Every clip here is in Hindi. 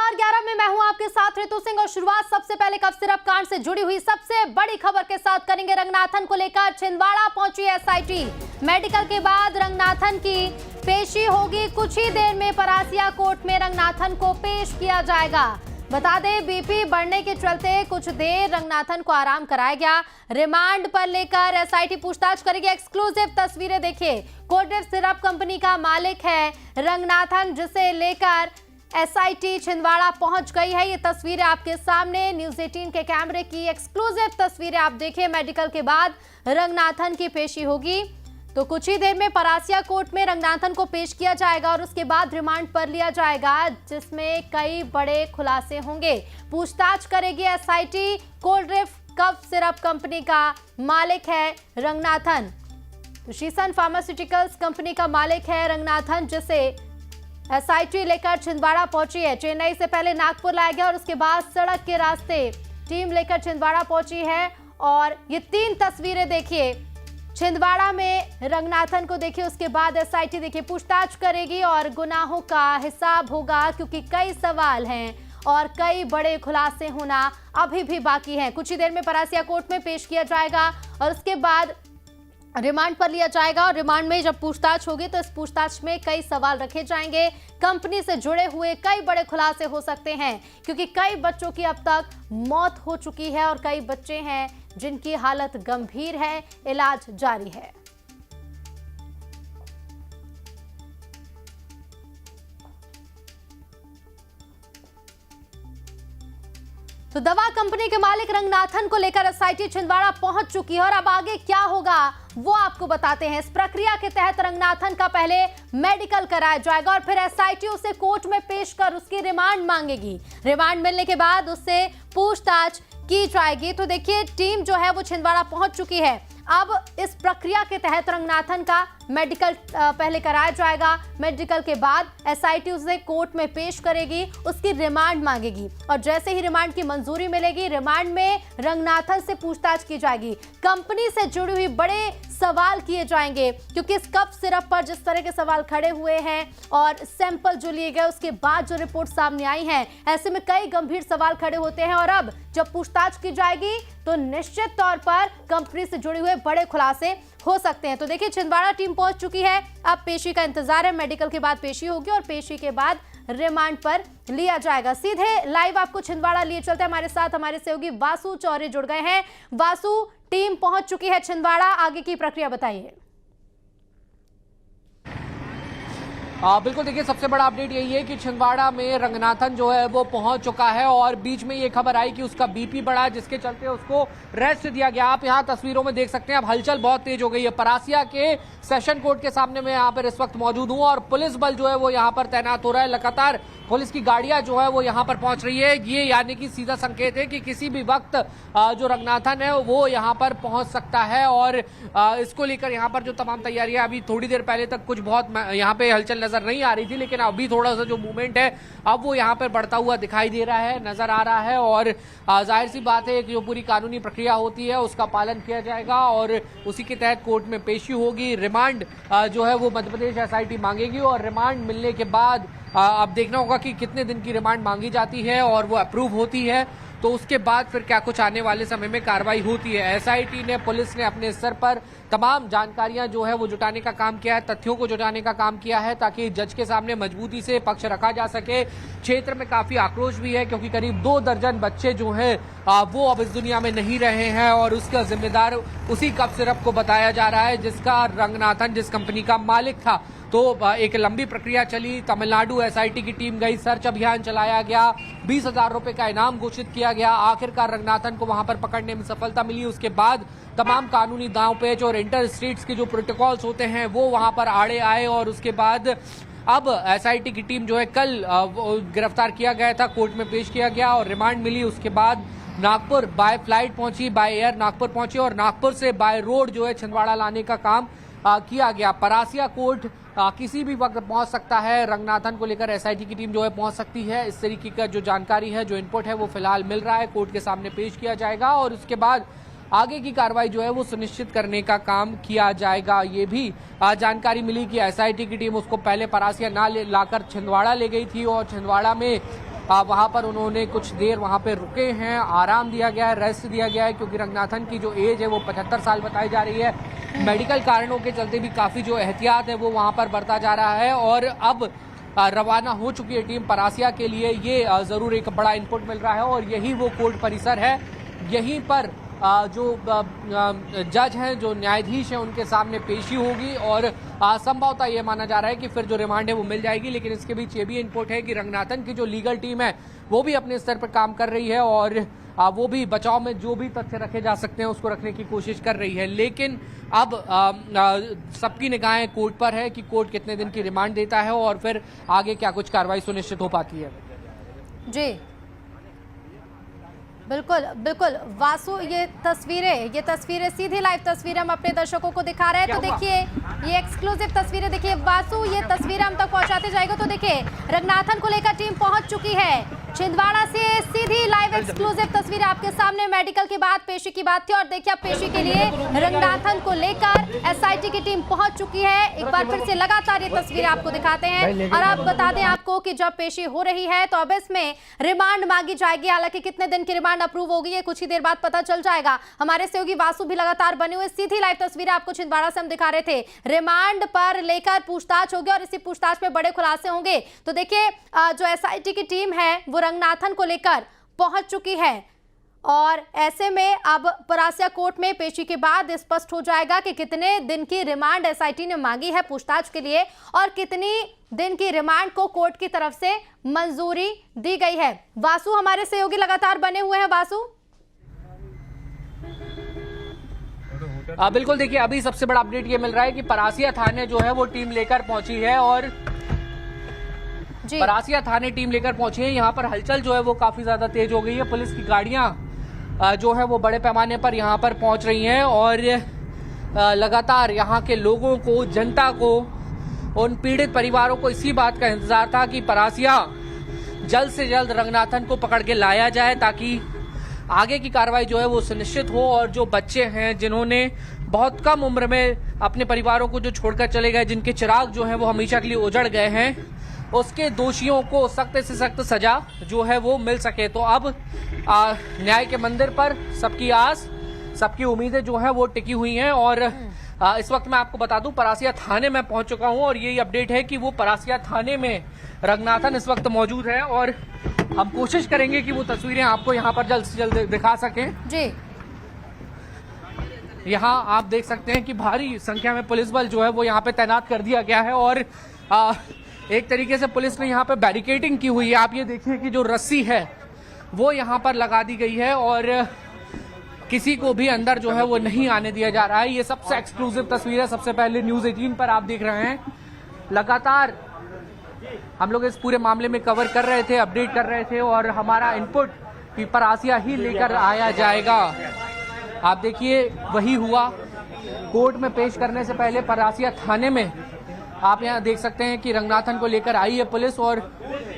नमस्कार। 11 में मैं हूं आपके साथ ऋतु सिंह और शुरुआत सबसे पहले कफ सिरप कांड से जुड़ी हुई सबसे बड़ी खबर के साथ करेंगे। रंगनाथन को लेकर छिंदवाड़ा पहुंची एसआईटी। मेडिकल के बाद रंगनाथन की पेशी होगी। कुछ ही देर में परासिया कोर्ट में रंगनाथन को पेश किया जाएगा। बता दें, बीपी बढ़ने के चलते कुछ देर रंगनाथन को आराम कराया गया। रिमांड पर लेकर एसआईटी पूछताछ करेगी। एक्सक्लूसिव तस्वीरें देखिए। कोल्ड सिरप कंपनी का मालिक है रंगनाथन, जिसे लेकर एसआईटी छिंदवाड़ा पहुंच गई है। ये तस्वीरें आपके सामने न्यूज़ 18 के कैमरे की एक्सक्लूसिव तस्वीरें आप देखिए। मेडिकल के बाद रंगनाथन की पेशी होगी तो कुछ ही देर में परासिया कोर्ट में रंगनाथन को पेश किया जाएगा और उसके बाद रिमांड पर लिया जाएगा, जिसमें कई बड़े खुलासे होंगे। पूछताछ करेगी SIT. Cold cough syrup company का मालिक है रंगनाथन। तो शीसन फार्मास्यूटिकल्स कंपनी का मालिक है रंगनाथन, जिसे एसआईटी लेकर छिंदवाड़ा पहुंची है। चेन्नई से पहले नागपुर लाया गया और उसके बाद सड़क के रास्ते टीम लेकर छिंदवाड़ा पहुंची है। और ये 3 तस्वीरें देखिए। छिंदवाड़ा में रंगनाथन को देखिए, उसके बाद एसआईटी देखिए पूछताछ करेगी और गुनाहों का हिसाब होगा, क्योंकि कई सवाल हैं और कई बड़े खुलासे होना अभी भी बाकी हैं। कुछ ही देर में परासिया कोर्ट में पेश किया जाएगा और उसके बाद रिमांड पर लिया जाएगा। और रिमांड में जब पूछताछ होगी तो इस पूछताछ में कई सवाल रखे जाएंगे। कंपनी से जुड़े हुए कई बड़े खुलासे हो सकते हैं, क्योंकि कई बच्चों की अब तक मौत हो चुकी है और कई बच्चे हैं जिनकी हालत गंभीर है, इलाज जारी है। तो दवा कंपनी के मालिक रंगनाथन को लेकर एसआईटी छिंदवाड़ा पहुंच चुकी है और अब आगे क्या होगा वो आपको बताते हैं। इस प्रक्रिया के तहत रंगनाथन का पहले मेडिकल कराया जाएगा और फिर एसआईटी उसे कोर्ट में पेश कर उसकी रिमांड मांगेगी। रिमांड मिलने के बाद उससे पूछताछ की जाएगी। तो देखिए, टीम जो है वो छिंदवाड़ा पहुंच चुकी है। अब इस प्रक्रिया के तहत रंगनाथन का मेडिकल पहले कराया जाएगा। मेडिकल के बाद एसआईटी उसे कोर्ट में पेश करेगी, उसकी रिमांड मांगेगी और जैसे ही रिमांड की मंजूरी मिलेगी, रिमांड में रंगनाथन से पूछताछ की जाएगी। कंपनी से जुड़ी हुई बड़े सवाल किए जाएंगे, क्योंकि इस कफ सिरप पर जिस तरह के सवाल खड़े हुए हैं और सैंपल जो लिए गए उसके बाद जो रिपोर्ट सामने आई है, ऐसे में कई गंभीर सवाल खड़े होते हैं। और अब जब पूछताछ की जाएगी तो निश्चित तौर पर कंपनी से जुड़े हुए बड़े खुलासे हो सकते हैं। तो देखिए, छिंदवाड़ा टीम पहुंच चुकी है। अब पेशी का इंतजार है। मेडिकल के बाद पेशी होगी और पेशी के बाद रिमांड पर लिया जाएगा। सीधे लाइव आपको छिंदवाड़ा लिए चलते हैं। हमारे साथ हमारे सहयोगी वासु चौरे जुड़ गए हैं। वासु, टीम पहुंच चुकी है छिंदवाड़ा, आगे की प्रक्रिया बताइए। बिल्कुल, देखिए, सबसे बड़ा अपडेट यही है कि छिंदवाड़ा में रंगनाथन जो है वो पहुंच चुका है और बीच में ये खबर आई कि उसका बीपी बढ़ा, जिसके चलते उसको रेस्ट दिया गया। आप यहां तस्वीरों में देख सकते हैं। अब हलचल बहुत तेज हो गई है। परासिया के सेशन कोर्ट के सामने मैं यहां पर इस वक्त मौजूद हूं और पुलिस बल जो है वो यहां पर तैनात हो रहा है। लगातार पुलिस की गाड़ियां जो है वो यहां पर पहुंच रही है। ये यानी कि सीधा संकेत है कि किसी भी वक्त जो रंगनाथन है वो यहां पर पहुंच सकता है। और इसको लेकर यहां पर जो तमाम तैयारियां, अभी थोड़ी देर पहले तक कुछ बहुत यहां पे हलचल नजर नहीं आ रही थी, लेकिन अभी थोड़ा सा जो मूवमेंट है अब वो यहां पर बढ़ता हुआ दिखाई दे रहा है, नजर आ रहा है। और जाहिर सी बात है कि जो पूरी कानूनी प्रक्रिया होती है उसका पालन किया जाएगा और उसी के तहत कोर्ट में पेशी होगी। रिमांड जो है वो मध्य प्रदेश एसआईटी मांगेगी और रिमांड मिलने के बाद अब देखना होगा कि कितने दिन की रिमांड मांगी जाती है और वो अप्रूव होती है, तो उसके बाद फिर क्या कुछ आने वाले समय में कार्रवाई होती है। एसआईटी ने, पुलिस ने अपने स्तर पर तमाम जानकारियां जो है वो जुटाने का काम किया है, तथ्यों को जुटाने का काम किया है, ताकि जज के सामने मजबूती से पक्ष रखा जा सके। क्षेत्र में काफी आक्रोश भी है, क्योंकि करीब 2 दर्जन बच्चे जो हैं वो अब इस दुनिया में नहीं रहे हैं और उसका जिम्मेदार उसी कफ सिरप को बताया जा रहा है, जिसका रंगनाथन जिस कंपनी का मालिक था। तो एक लंबी प्रक्रिया चली। तमिलनाडु एसआईटी की टीम गई, सर्च अभियान चलाया गया, 20,000 रुपए का इनाम घोषित किया गया। आखिरकार रंगनाथन को वहां पर पकड़ने में सफलता मिली। उसके बाद तमाम कानूनी दांव पेच और इंटर स्टेट्स के जो प्रोटोकॉल्स होते हैं वो वहां पर आड़े आए और उसके बाद अब एसआईटी की टीम जो है कल गिरफ्तार किया गया था, कोर्ट में पेश किया गया और रिमांड मिली। उसके बाद नागपुर बाय फ्लाइट पहुंची, बाय एयर नागपुर पहुंची और नागपुर से बाय रोड जो है छिंदवाड़ा लाने का काम किया गया। परासिया कोर्ट किसी भी वक्त पहुंच सकता है। रंगनाथन को लेकर एसआईटी की टीम जो है पहुंच सकती है। इस तरीके का जो जानकारी है, जो इनपुट है वो फिलहाल मिल रहा है। कोर्ट के सामने पेश किया जाएगा और उसके बाद आगे की कार्रवाई जो है वो सुनिश्चित करने का काम किया जाएगा। ये भी जानकारी मिली कि एसआईटी की टीम उसको पहले परासिया ना लाकर छिंदवाड़ा ले गई थी और छिंदवाड़ा में वहां पर उन्होंने कुछ देर वहां पे रुके हैं, आराम दिया गया है, रेस्ट दिया गया है, क्योंकि रंगनाथन की जो एज है वो 75 साल बताई जा रही है। मेडिकल कारणों के चलते भी काफी जो एहतियात है वो वहां पर बरता जा रहा है और अब रवाना हो चुकी है टीम परासिया के लिए। ये जरूर एक बड़ा इनपुट मिल रहा है और यही वो कोर्ट परिसर है, यहीं पर जो जज हैं, जो न्यायाधीश हैं, उनके सामने पेशी होगी और संभवतः ये माना जा रहा है कि फिर जो रिमांड है वो मिल जाएगी। लेकिन इसके बीच ये भी इनपुट है कि रंगनाथन की जो लीगल टीम है वो भी अपने स्तर पर काम कर रही है और वो भी बचाव में जो भी तथ्य रखे जा सकते हैं उसको रखने की कोशिश कर रही है। लेकिन अब सबकी निगाहें कोर्ट पर है कि कोर्ट कितने दिन की रिमांड देता है और फिर आगे क्या कुछ कार्रवाई सुनिश्चित हो पाती है। जी बिल्कुल बिल्कुल वासु, ये तस्वीरें सीधी लाइव तस्वीरें हम अपने दर्शकों को दिखा रहे हैं। तो देखिए ये एक्सक्लूसिव तस्वीरें, देखिए वासु ये तस्वीरें हम तक पहुंचाते जाएगा। तो देखिए रंगनाथन को लेकर टीम पहुंच चुकी है छिंदवाड़ा से, सीधी लाइव एक्सक्लूसिव तस्वीरें आपके सामने। मेडिकल के बाद पेशी की बात थी और देखिए अब पेशी के लिए रंगनाथन को लेकर एसआईटी की टीम पहुंच चुकी है। एक बार फिर से लगातार ये तस्वीरें आपको दिखाते हैं और आप बता दें आपको कि जब पेशी हो रही है तो अब इसमें रिमांड मांगी जाएगी। हालांकि कितने दिन की रिमांड अप्रूव होगी ये कुछ ही देर बाद पता चल जाएगा। हमारे सहयोगी वासु भी लगातार बने हुए, सीधी लाइव तस्वीरें आपको छिंदवाड़ा से हम दिखा रहे थे। रिमांड पर लेकर पूछताछ होगी और इसी पूछताछ में बड़े खुलासे होंगे। तो देखिए जो एसआईटी की टीम है वो रंगनाथन को लेकर पहुंच चुकी है और ऐसे में अब परासिया कोर्ट में पेशी के बाद स्पष्ट हो जाएगा कि कितने दिन की रिमांड एसआईटी ने मांगी है पूछताछ के लिए और कितनी दिन की रिमांड को कोर्ट की तरफ से मंजूरी दी गई है। वासु हमारे सहयोगी लगातार बने हुए हैं। वासु बिल्कुल, देखिए अभी सबसे बड़ा अपडेट ये मिल रहा है कि परासिया थाने जो है वो टीम लेकर पहुंची है और परासिया थाने टीम लेकर पहुंची है। यहाँ पर हलचल जो है वो काफी ज्यादा तेज हो गई है। पुलिस की गाड़ियां जो है वो बड़े पैमाने पर यहाँ पर पहुंच रही हैं और लगातार यहाँ के लोगों को, जनता को, उन पीड़ित परिवारों को इसी बात का इंतजार था कि परासिया जल्द से जल्द रंगनाथन को पकड़ के लाया जाए ताकि आगे की कार्रवाई जो है वो सुनिश्चित हो और जो बच्चे हैं जिन्होंने बहुत कम उम्र में अपने परिवारों को जो छोड़कर चले गए, जिनके चिराग जो है वो हमेशा के लिए उजड़ गए हैं, उसके दोषियों को सख्त से सख्त सजा जो है वो मिल सके। तो अब न्याय के मंदिर पर सबकी आस, सबकी उम्मीदें जो है वो टिकी हुई हैं और इस वक्त मैं आपको बता दूं परासिया थाने में पहुंच चुका हूं और यही अपडेट है कि वो परासिया थाने में रंगनाथन इस वक्त मौजूद है और हम कोशिश करेंगे कि वो तस्वीरें आपको यहाँ पर जल्द से जल्द दिखा सकें। जी यहाँ आप देख सकते हैं कि भारी संख्या में पुलिस बल जो है वो यहाँ पे तैनात कर दिया गया है और एक तरीके से पुलिस ने यहाँ पे बैरिकेडिंग की हुई है। आप ये देखिए कि जो रस्सी है वो यहाँ पर लगा दी गई है और किसी को भी अंदर जो है वो नहीं आने दिया जा रहा है। ये सबसे एक्सक्लूसिव तस्वीर है, सबसे पहले न्यूज 18 पर आप देख रहे हैं। लगातार हम लोग इस पूरे मामले में कवर कर रहे थे, अपडेट कर रहे थे और हमारा इनपुट कि परासिया ही लेकर आया जाएगा। आप देखिए वही हुआ। कोर्ट में पेश करने से पहले परासिया थाने में आप यहाँ देख सकते हैं कि रंगनाथन को लेकर आई है पुलिस और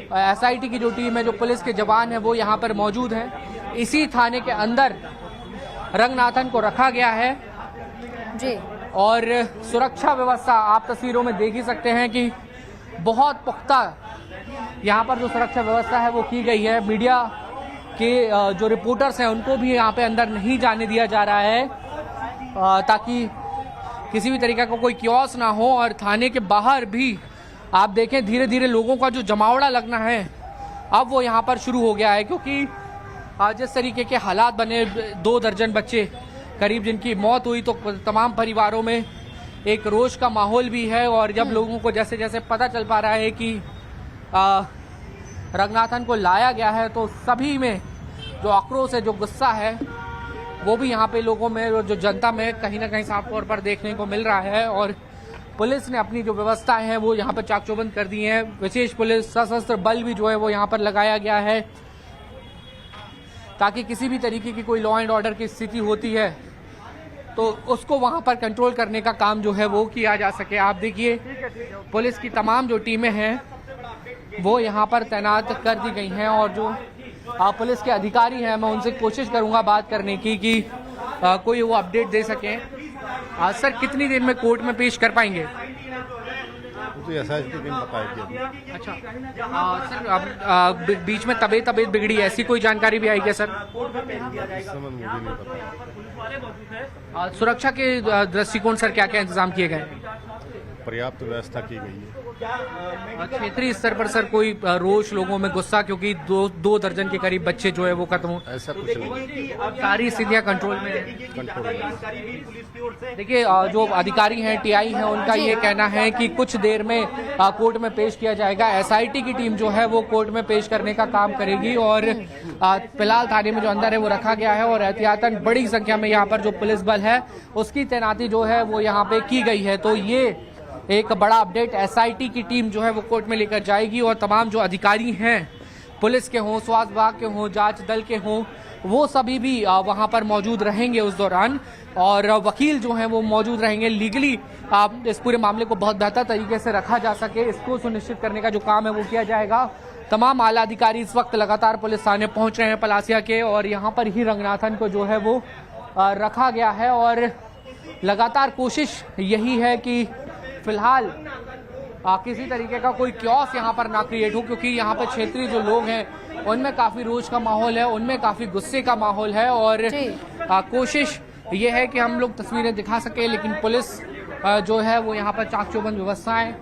एसआईटी की जो टीम है, जो पुलिस के जवान है वो यहाँ पर मौजूद है। इसी थाने के अंदर रंगनाथन को रखा गया है जी और सुरक्षा व्यवस्था आप तस्वीरों में देख ही सकते हैं कि बहुत पुख्ता यहाँ पर जो सुरक्षा व्यवस्था है वो की गई है। मीडिया के जो रिपोर्टर्स हैं उनको भी यहाँ पे अंदर नहीं जाने दिया जा रहा है ताकि किसी भी तरीके का कोई क्योस ना हो और थाने के बाहर भी आप देखें धीरे धीरे लोगों का जो जमावड़ा लगना है अब वो यहाँ पर शुरू हो गया है, क्योंकि जिस तरीके के हालात बने, 2 दर्जन बच्चे करीब जिनकी मौत हुई, तो तमाम परिवारों में एक रोष का माहौल भी है और जब लोगों को जैसे जैसे पता चल पा रहा है कि रंगनाथन को लाया गया है तो सभी में जो आक्रोश है, जो गुस्सा है वो भी यहाँ पे लोगों में और जो जनता में कहीं ना कहीं साफ तौर पर देखने को मिल रहा है। और पुलिस ने अपनी जो व्यवस्थाएं हैं वो यहाँ पर चाक चौबंद कर दी हैं। विशेष पुलिस सशस्त्र बल भी जो है वो यहाँ पर लगाया गया है ताकि किसी भी तरीके की कोई लॉ एंड ऑर्डर की स्थिति होती है तो उसको वहां पर कंट्रोल करने का काम जो है वो किया जा सके। आप देखिए पुलिस की तमाम जो टीमें हैं वो यहाँ पर तैनात कर दी गई हैं और जो पुलिस के अधिकारी हैं मैं उनसे कोशिश करूंगा बात करने की कि कोई वो अपडेट दे सकें। सर कितनी देर में कोर्ट में पेश कर पाएंगे? तो एसआईटी की टीम बताएगी अभी। अच्छा सर, अब बीच में तबीयत बिगड़ी, ऐसी कोई जानकारी भी आई क्या सर? इस समय मुझे नहीं पता। सुरक्षा के दृष्टिकोण सर क्या क्या इंतजाम किए गए हैं? पर्याप्त व्यवस्था की गई है। क्षेत्रीय स्तर पर सर कोई रोष, लोगों में गुस्सा, क्योंकि दो दर्जन के करीब बच्चे जो है वो खत्म हो, ऐसा कुछ नहीं, सारी स्थितियां कंट्रोल में है। कंट्रोल में। देखिए जो अधिकारी हैं, टीआई हैं, उनका ये कहना है कि कुछ देर में कोर्ट में पेश किया जाएगा। एसआईटी की टीम जो है वो कोर्ट में पेश करने का काम करेगी और फिलहाल थाने में जो अंदर है वो रखा गया है और एहतियातन बड़ी संख्या में यहाँ पर जो पुलिस बल है उसकी तैनाती जो है वो यहाँ पे की गई है। तो ये एक बड़ा अपडेट, एसआईटी की टीम जो है वो कोर्ट में लेकर जाएगी और तमाम जो अधिकारी हैं, पुलिस के हों, स्वास्थ्य विभाग के हों, जांच दल के हों, वो सभी भी वहां पर मौजूद रहेंगे उस दौरान और वकील जो हैं वो मौजूद रहेंगे। लीगली इस पूरे मामले को बहुत बेहतर तरीके से रखा जा सके, इसको सुनिश्चित करने का जो काम है वो किया जाएगा। तमाम आला अधिकारी इस वक्त लगातार पुलिस थाने पहुंच रहे हैं पलासिया के और यहाँ पर ही रंगनाथन को जो है वो रखा गया है और लगातार कोशिश यही है कि फिलहाल किसी तरीके का कोई क्योस यहाँ पर ना क्रिएट हो, क्योंकि यहाँ पर क्षेत्रीय जो लोग हैं उनमें काफी रोष का माहौल है, उनमें काफी गुस्से का माहौल है और कोशिश ये है कि हम लोग तस्वीरें दिखा सके, लेकिन पुलिस जो है वो यहाँ पर चाक चौबंद व्यवस्थाएं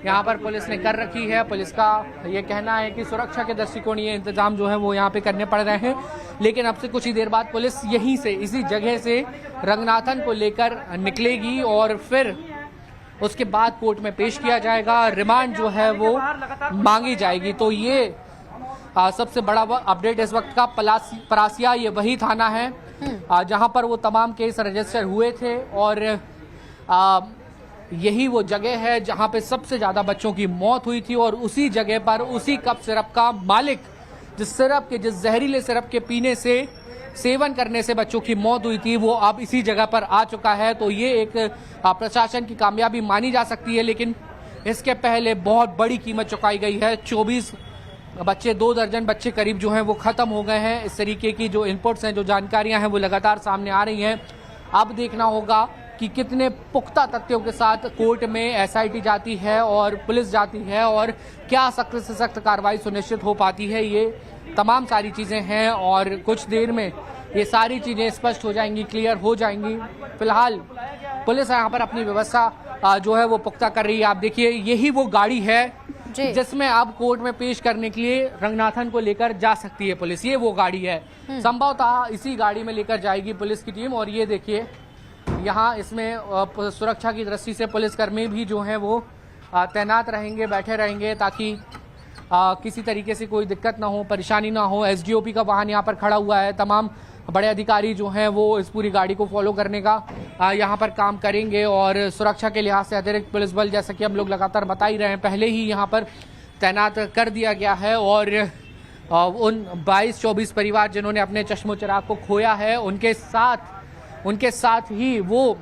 यहाँ पर पुलिस ने कर रखी है। पुलिस का ये कहना है कि सुरक्षा के दृष्टिकोण ये इंतजाम जो है वो यहाँ पे करने पड़ रहे हैं, लेकिन अब से कुछ ही देर बाद पुलिस यहीं से, इसी जगह से रंगनाथन को लेकर निकलेगी और फिर उसके बाद कोर्ट में पेश किया जाएगा, रिमांड जो है वो मांगी जाएगी। तो ये सबसे बड़ा अपडेट इस वक्त का। पलासिया ये वही थाना है जहां पर वो तमाम केस रजिस्टर हुए थे और यही वो जगह है जहां पे सबसे ज्यादा बच्चों की मौत हुई थी और उसी जगह पर उसी कप सिरप का मालिक, जिस जहरीले सिरप के पीने से, सेवन करने से बच्चों की मौत हुई थी, वो अब इसी जगह पर आ चुका है। तो ये एक प्रशासन की कामयाबी मानी जा सकती है, लेकिन इसके पहले बहुत बड़ी कीमत चुकाई गई है। 24 बच्चे, 2 दर्जन बच्चे करीब जो हैं वो खत्म हो गए हैं। इस तरीके की जो इनपुट्स हैं, जो जानकारियां हैं वो लगातार सामने आ रही हैं। अब देखना होगा कि कितने पुख्ता तथ्यों के साथ कोर्ट में एसआईटी जाती है और पुलिस जाती है और क्या सख्त से सख्त कार्रवाई सुनिश्चित हो पाती है। ये तमाम सारी चीजें हैं और कुछ देर में ये सारी चीजें स्पष्ट हो जाएंगी, क्लियर हो जाएंगी। फिलहाल पुलिस यहाँ पर अपनी व्यवस्था जो है वो पुख्ता कर रही है। आप देखिए, यही वो गाड़ी है जिसमें अब कोर्ट में पेश करने के लिए रंगनाथन को लेकर जा सकती है पुलिस। ये वो गाड़ी है, संभवतः इसी गाड़ी में लेकर जाएगी पुलिस की टीम। और ये देखिए, यहाँ इसमें सुरक्षा की दृष्टि से पुलिसकर्मी भी जो हैं वो तैनात रहेंगे, बैठे रहेंगे, ताकि किसी तरीके से कोई दिक्कत ना हो, परेशानी ना हो। एसडीओपी का वाहन यहाँ पर खड़ा हुआ है, तमाम बड़े अधिकारी जो हैं वो इस पूरी गाड़ी को फॉलो करने का यहाँ पर काम करेंगे और सुरक्षा के लिहाज से अतिरिक्त पुलिस बल, जैसा कि हम लोग लगातार बता ही रहे हैं, पहले ही यहाँ पर तैनात कर दिया गया है। और उन 22-24 परिवार जिन्होंने अपने चश्मो चिराग को खोया है, उनके साथ ही वो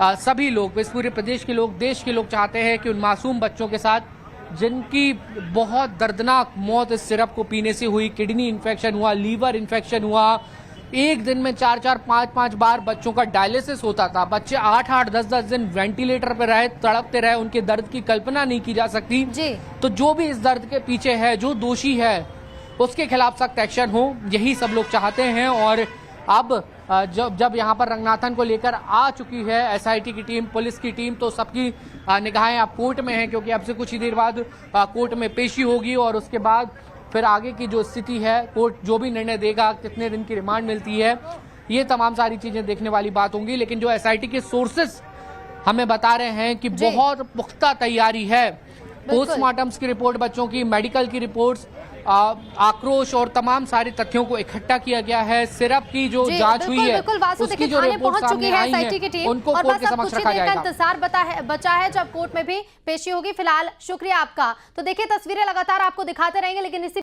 सभी लोग, इस पूरे प्रदेश के लोग, देश के लोग चाहते हैं कि उन मासूम बच्चों के साथ जिनकी बहुत दर्दनाक मौत इस सिरप को पीने से हुई, किडनी इन्फेक्शन हुआ, लीवर इन्फेक्शन हुआ, एक दिन में 4-4, 5-5 बार बच्चों का डायलिसिस होता था, बच्चे 8-8, 10-10 दिन वेंटिलेटर पर रहे, तड़पते रहे, उनके दर्द की कल्पना नहीं की जा सकती जी। तो जो भी इस दर्द के पीछे है, जो दोषी है, उसके खिलाफ सख्त एक्शन हो, यही सब लोग चाहते हैं। और अब जब यहाँ पर रंगनाथन को लेकर आ चुकी है एसआईटी की टीम, पुलिस की टीम, तो सबकी निगाहें अब कोर्ट में हैं, क्योंकि अब से कुछ ही देर बाद कोर्ट में पेशी होगी और उसके बाद फिर आगे की जो स्थिति है, कोर्ट जो भी निर्णय देगा, कितने दिन की रिमांड मिलती है, ये तमाम सारी चीजें देखने वाली बात होंगी। लेकिन जो एसआईटी के सोर्सेस हमें बता रहे हैं कि बहुत पुख्ता तैयारी है। पोस्टमार्टम्स की रिपोर्ट, बच्चों की मेडिकल की रिपोर्ट्स, आक्रोश और तमाम सारे तथ्यों को इकट्ठा किया गया है। सिरप की जो जांच हुई है, उसकी जो रिपोर्ट सामने आई है, उनको कोर्ट के समक्ष रखा जाएगा। इंतजार बचा है जब कोर्ट में भी पेशी होगी। फिलहाल शुक्रिया आपका। तो देखिए, तस्वीरें लगातार आपको दिखाते रहेंगे, लेकिन इसी